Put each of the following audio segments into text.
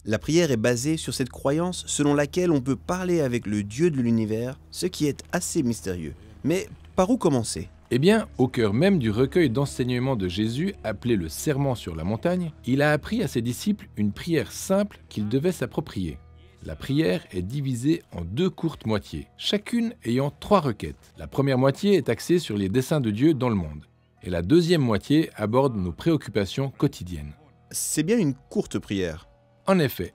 La prière est basée sur cette croyance selon laquelle on peut parler avec le Dieu de l'univers, ce qui est assez mystérieux. Mais par où commencer? Eh bien, au cœur même du recueil d'enseignements de Jésus, appelé le Sermon sur la montagne, il a appris à ses disciples une prière simple qu'ils devaient s'approprier. La prière est divisée en 2 courtes moitiés, chacune ayant 3 requêtes. La première moitié est axée sur les desseins de Dieu dans le monde, et la deuxième moitié aborde nos préoccupations quotidiennes. C'est bien une courte prière. En effet,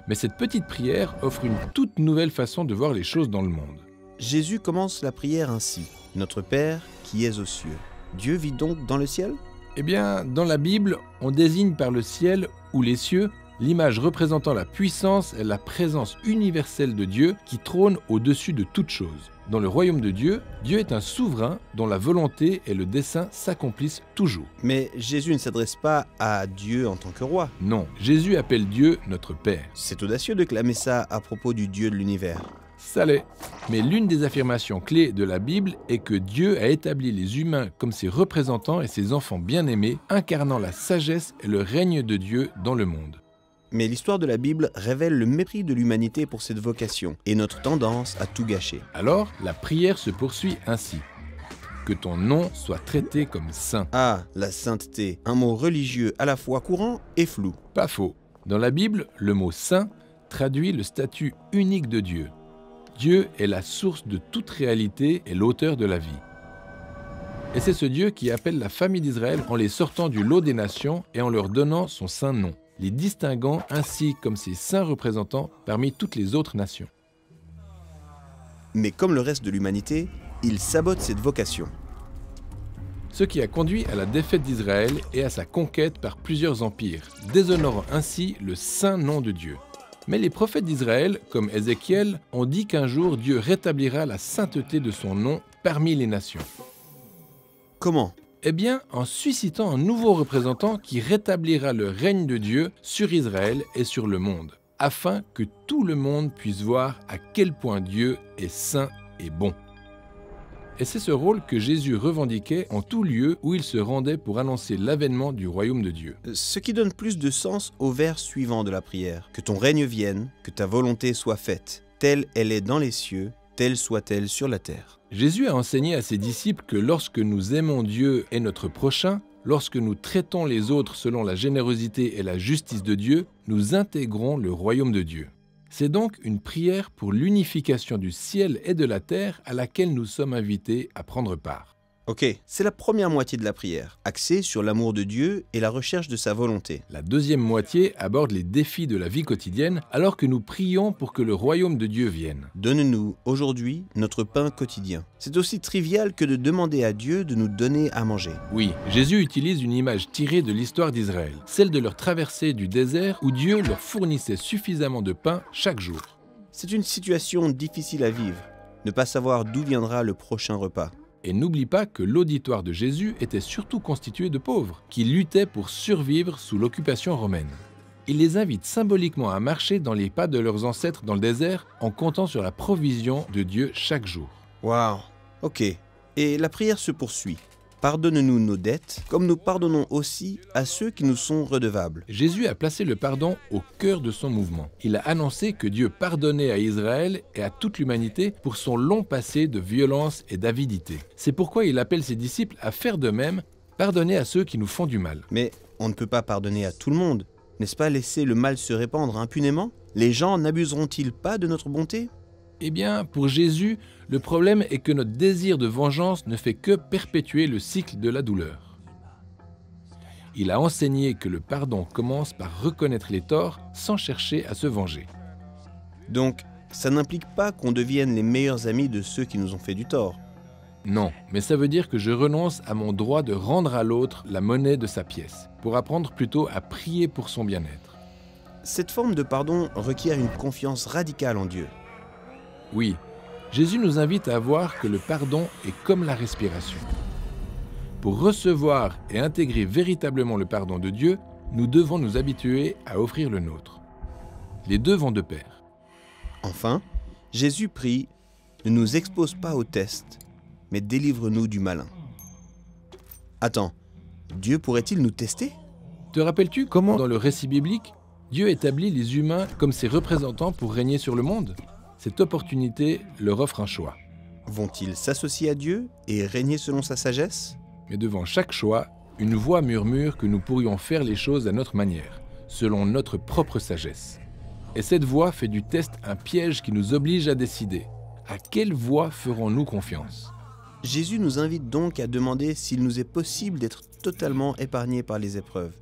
mais cette petite prière offre une toute nouvelle façon de voir les choses dans le monde. Jésus commence la prière ainsi. Notre Père qui es aux cieux. Dieu vit donc dans le ciel? Eh bien, dans la Bible, on désigne par le ciel ou les cieux l'image représentant la puissance et la présence universelle de Dieu qui trône au-dessus de toute chose. Dans le royaume de Dieu, Dieu est un souverain dont la volonté et le dessein s'accomplissent toujours. Mais Jésus ne s'adresse pas à Dieu en tant que roi. Non, Jésus appelle Dieu notre Père. C'est audacieux de clamer ça à propos du Dieu de l'univers. Ça l'est. Mais l'une des affirmations clés de la Bible est que Dieu a établi les humains comme ses représentants et ses enfants bien-aimés, incarnant la sagesse et le règne de Dieu dans le monde. Mais l'histoire de la Bible révèle le mépris de l'humanité pour cette vocation et notre tendance à tout gâcher. Alors, la prière se poursuit ainsi. Que ton nom soit traité comme saint. Ah, la sainteté, un mot religieux à la fois courant et flou. Pas faux. Dans la Bible, le mot saint traduit le statut unique de Dieu. Dieu est la source de toute réalité et l'auteur de la vie. Et c'est ce Dieu qui appelle la famille d'Israël en les sortant du lot des nations et en leur donnant son saint nom, les distinguant ainsi comme ses saints représentants parmi toutes les autres nations. Mais comme le reste de l'humanité, il sabote cette vocation. Ce qui a conduit à la défaite d'Israël et à sa conquête par plusieurs empires, déshonorant ainsi le saint nom de Dieu. Mais les prophètes d'Israël, comme Ézéchiel, ont dit qu'un jour Dieu rétablira la sainteté de son nom parmi les nations. Comment? Eh bien, en suscitant un nouveau représentant qui rétablira le règne de Dieu sur Israël et sur le monde, afin que tout le monde puisse voir à quel point Dieu est saint et bon. Et c'est ce rôle que Jésus revendiquait en tout lieu où il se rendait pour annoncer l'avènement du royaume de Dieu. Ce qui donne plus de sens au vers suivant de la prière. Que ton règne vienne, que ta volonté soit faite, telle elle est dans les cieux, telle soit-elle sur la terre. Jésus a enseigné à ses disciples que lorsque nous aimons Dieu et notre prochain, lorsque nous traitons les autres selon la générosité et la justice de Dieu, nous intégrons le royaume de Dieu. C'est donc une prière pour l'unification du ciel et de la terre à laquelle nous sommes invités à prendre part. Ok, c'est la première moitié de la prière, axée sur l'amour de Dieu et la recherche de sa volonté. La deuxième moitié aborde les défis de la vie quotidienne alors que nous prions pour que le royaume de Dieu vienne. Donne-nous aujourd'hui notre pain quotidien. C'est aussi trivial que de demander à Dieu de nous donner à manger. Oui, Jésus utilise une image tirée de l'histoire d'Israël, celle de leur traversée du désert où Dieu leur fournissait suffisamment de pain chaque jour. C'est une situation difficile à vivre, ne pas savoir d'où viendra le prochain repas. Et n'oublie pas que l'auditoire de Jésus était surtout constitué de pauvres, qui luttaient pour survivre sous l'occupation romaine. Il les invite symboliquement à marcher dans les pas de leurs ancêtres dans le désert en comptant sur la provision de Dieu chaque jour. Waouh, ok. Et la prière se poursuit. Pardonne-nous nos dettes, comme nous pardonnons aussi à ceux qui nous sont redevables. Jésus a placé le pardon au cœur de son mouvement. Il a annoncé que Dieu pardonnait à Israël et à toute l'humanité pour son long passé de violence et d'avidité. C'est pourquoi il appelle ses disciples à faire de même, pardonner à ceux qui nous font du mal. Mais on ne peut pas pardonner à tout le monde. N'est-ce pas laisser le mal se répandre impunément? Les gens n'abuseront-ils pas de notre bonté? Eh bien, pour Jésus, le problème est que notre désir de vengeance ne fait que perpétuer le cycle de la douleur. Il a enseigné que le pardon commence par reconnaître les torts sans chercher à se venger. Donc, ça n'implique pas qu'on devienne les meilleurs amis de ceux qui nous ont fait du tort. Non, mais ça veut dire que je renonce à mon droit de rendre à l'autre la monnaie de sa pièce, pour apprendre plutôt à prier pour son bien-être. Cette forme de pardon requiert une confiance radicale en Dieu. Oui, Jésus nous invite à voir que le pardon est comme la respiration. Pour recevoir et intégrer véritablement le pardon de Dieu, nous devons nous habituer à offrir le nôtre. Les deux vont de pair. Enfin, Jésus prie « Ne nous expose pas au test, mais délivre-nous du malin. » Attends, Dieu pourrait-il nous tester? Te rappelles-tu comment, dans le récit biblique, Dieu établit les humains comme ses représentants pour régner sur le monde. Cette opportunité leur offre un choix. Vont-ils s'associer à Dieu et régner selon sa sagesse? Mais devant chaque choix, une voix murmure que nous pourrions faire les choses à notre manière, selon notre propre sagesse. Et cette voix fait du test un piège qui nous oblige à décider. À quelle voix ferons-nous confiance? Jésus nous invite donc à demander s'il nous est possible d'être totalement épargnés par les épreuves.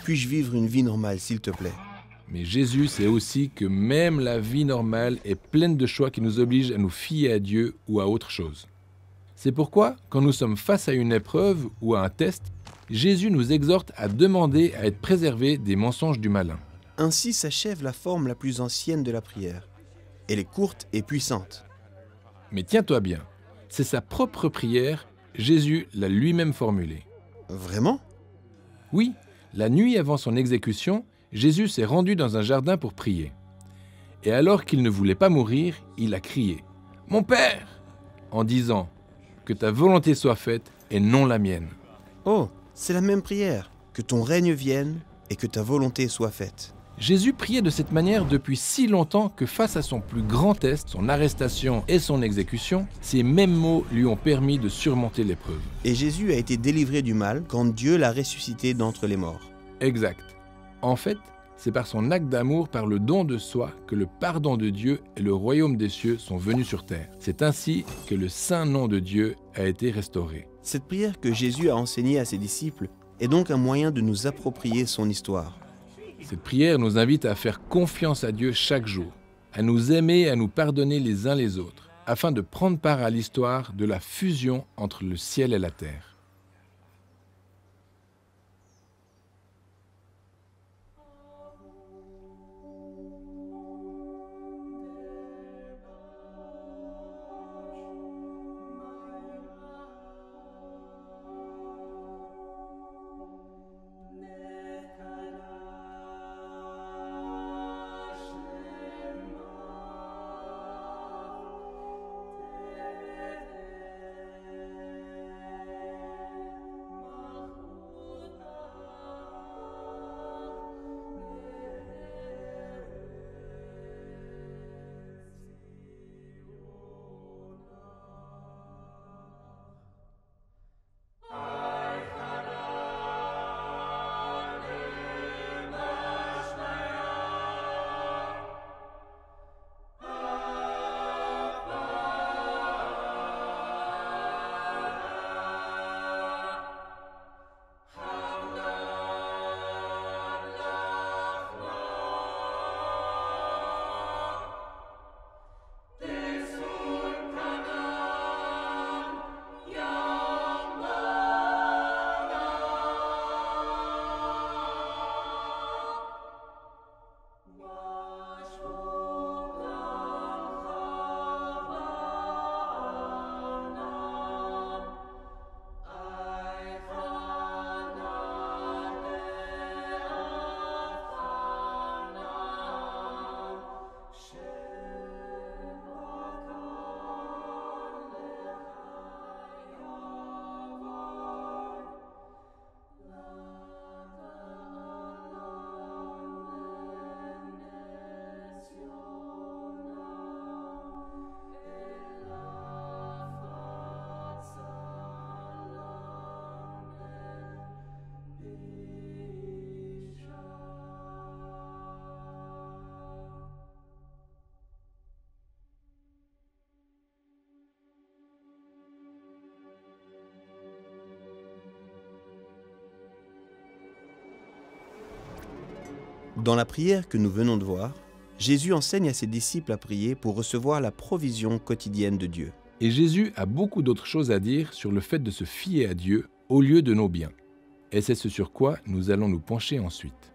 Puis-je vivre une vie normale, s'il te plaît? Mais Jésus sait aussi que même la vie normale est pleine de choix qui nous obligent à nous fier à Dieu ou à autre chose. C'est pourquoi, quand nous sommes face à une épreuve ou à un test, Jésus nous exhorte à demander à être préservés des mensonges du malin. Ainsi s'achève la forme la plus ancienne de la prière. Elle est courte et puissante. Mais tiens-toi bien, c'est sa propre prière, Jésus l'a lui-même formulée. Vraiment? Oui, la nuit avant son exécution, Jésus s'est rendu dans un jardin pour prier. Et alors qu'il ne voulait pas mourir, il a crié « Mon Père !» en disant « Que ta volonté soit faite et non la mienne. » Oh, c'est la même prière. Que ton règne vienne et que ta volonté soit faite. Jésus priait de cette manière depuis si longtemps que face à son plus grand test, son arrestation et son exécution, ces mêmes mots lui ont permis de surmonter l'épreuve. Et Jésus a été délivré du mal quand Dieu l'a ressuscité d'entre les morts. Exact. En fait, c'est par son acte d'amour, par le don de soi, que le pardon de Dieu et le royaume des cieux sont venus sur terre. C'est ainsi que le saint nom de Dieu a été restauré. Cette prière que Jésus a enseignée à ses disciples est donc un moyen de nous approprier son histoire. Cette prière nous invite à faire confiance à Dieu chaque jour, à nous aimer et à nous pardonner les uns les autres, afin de prendre part à l'histoire de la fusion entre le ciel et la terre. Dans la prière que nous venons de voir, Jésus enseigne à ses disciples à prier pour recevoir la provision quotidienne de Dieu. Et Jésus a beaucoup d'autres choses à dire sur le fait de se fier à Dieu au lieu de nos biens. Et c'est ce sur quoi nous allons nous pencher ensuite.